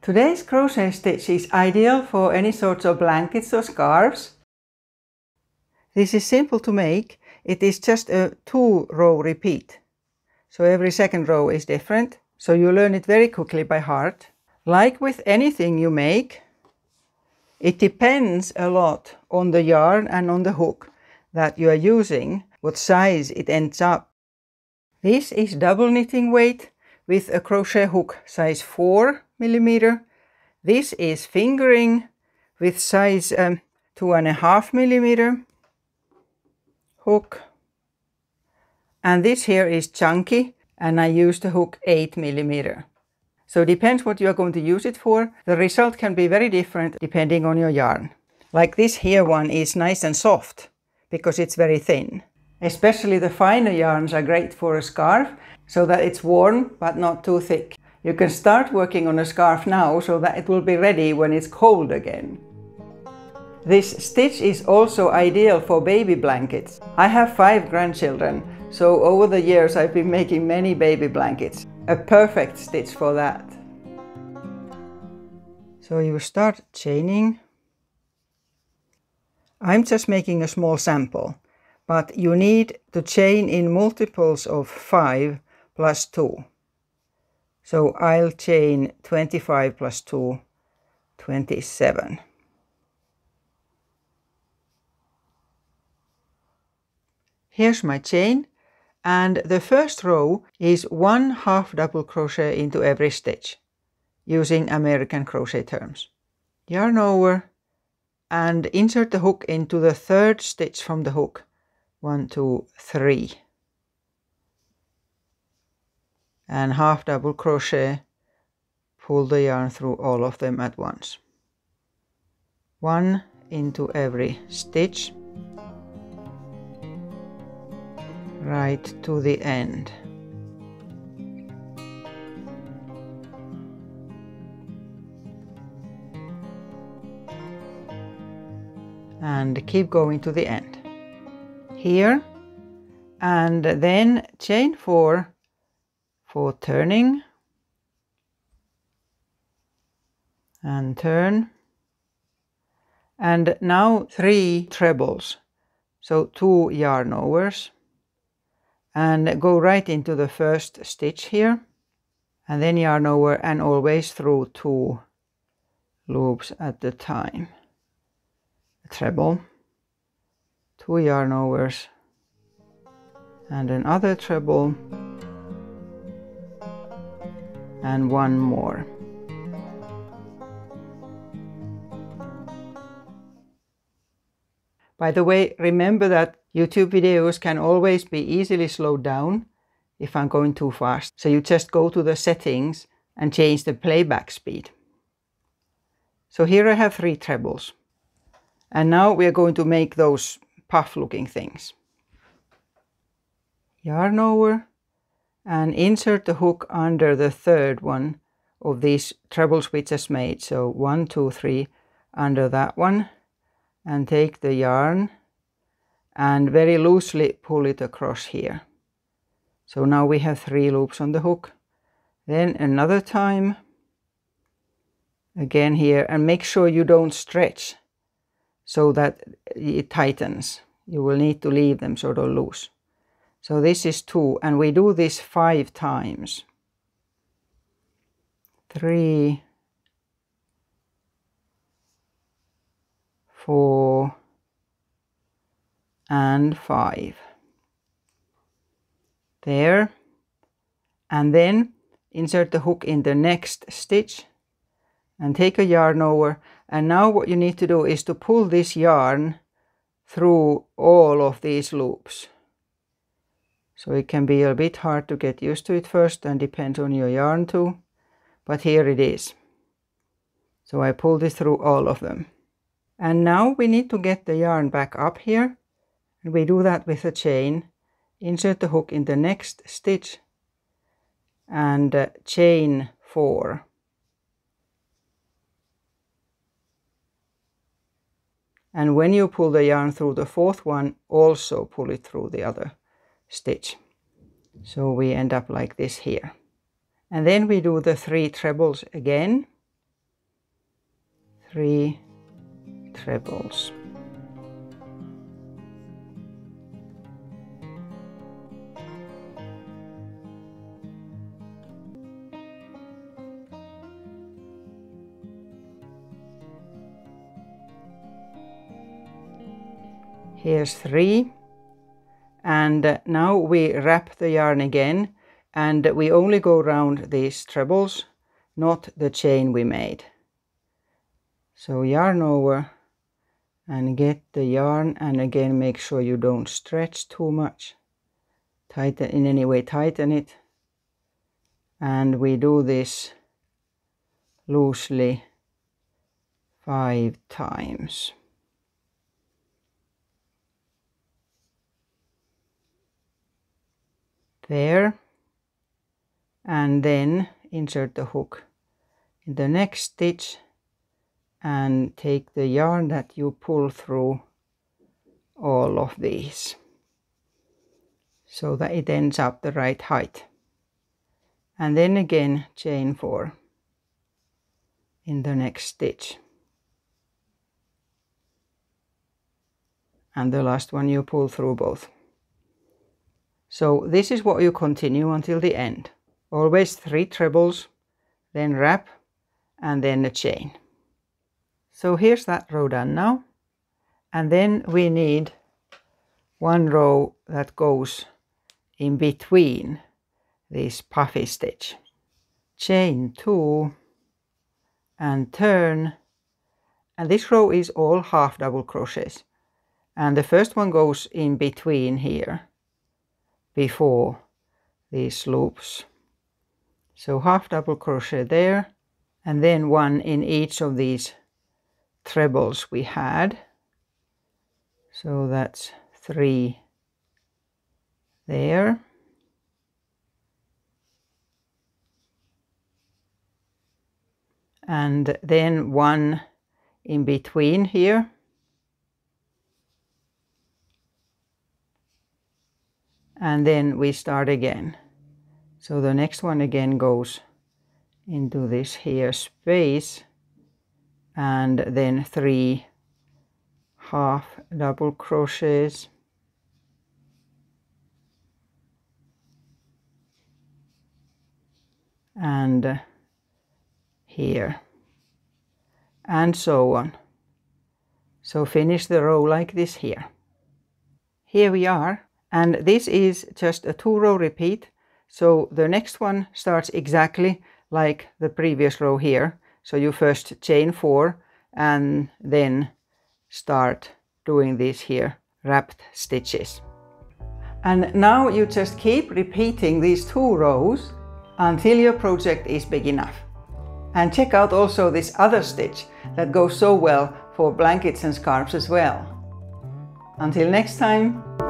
Today's crochet stitch is ideal for any sorts of blankets or scarves. This is simple to make. It is just a 2-row repeat. So every second row is different. So you learn it very quickly by heart. Like with anything you make, it depends a lot on the yarn and on the hook that you are using, what size it ends up. This is double knitting weight with a crochet hook size 4 mm. This is fingering with size 2.5 mm hook. And this here is chunky, and I used the hook 8 mm. So it depends what you are going to use it for. The result can be very different depending on your yarn. Like this here one is nice and soft because it's very thin. Especially the finer yarns are great for a scarf so that it's worn but not too thick. You can start working on a scarf now so that it will be ready when it's cold again. This stitch is also ideal for baby blankets. I have 5 grandchildren, so over the years I've been making many baby blankets. A perfect stitch for that. So you start chaining. I'm just making a small sample, but you need to chain in multiples of 5 plus 2. So I'll chain 25 plus 2, 27. Here's my chain, and the first row is 1 half double crochet into every stitch, using American crochet terms. Yarn over and insert the hook into the 3rd stitch from the hook. 1, 2, 3. And half double crochet, pull the yarn through all of them at once. 1 into every stitch, right to the end. And keep going to the end. Here, and then chain 4 for turning, and turn, and now 3 trebles, so 2 yarn overs, and go right into the 1st stitch here, and then yarn over and always through 2 loops at a time. A treble, 2 yarn overs, and another treble, and 1 more. By the way, remember that YouTube videos can always be easily slowed down if I'm going too fast. So you just go to the settings and change the playback speed. So here I have 3 trebles. And now we are going to make those puff looking things. Yarn over and insert the hook under the 3rd one of these trebles we just made. So 1, 2, 3 under that one, and take the yarn and very loosely pull it across here. So now we have 3 loops on the hook. Then another time, again here, and make sure you don't stretch so that it tightens. You will need to leave them sort of loose. So this is 2, and we do this 5 times. 3, 4, and 5. There. And then insert the hook in the next stitch and take a yarn over. And now what you need to do is to pull this yarn through all of these loops. So it can be a bit hard to get used to it first, and depends on your yarn too. But here it is. So I pull this through all of them. And now we need to get the yarn back up here. And we do that with a chain. Insert the hook in the next stitch and chain 4. And when you pull the yarn through the 4th one, also pull it through the other stitch. So we end up like this here. And then we do the 3 trebles again. 3 trebles. Here's 3, and now we wrap the yarn again, and we only go round these trebles, not the chain we made. So yarn over and get the yarn, and again make sure you don't stretch too much. Tighten in any way, tighten it, and we do this loosely 5 times. There, and then insert the hook in the next stitch and take the yarn that you pull through all of these so that it ends up the right height, and then again chain 4 in the next stitch, and the last one you pull through both. So this is what you continue until the end. Always 3 trebles, then wrap, and then a chain. So here's that row done now. And then we need 1 row that goes in between this puffy stitch. Chain 2 and turn. And this row is all half double crochets. And the first one goes in between here, before these loops. So half double crochet there, and then 1 in each of these trebles we had. So that's 3 there. And then 1 in between here. And then we start again. So the next one again goes into this here space, and then 3 half double crochets, and here, and so on. So finish the row like this here. Here we are, and this is just a 2-row repeat. So the next one starts exactly like the previous row here. So you first chain 4 and then start doing these here wrapped stitches. And now you just keep repeating these 2 rows until your project is big enough. And check out also this other stitch that goes so well for blankets and scarves as well. Until next time!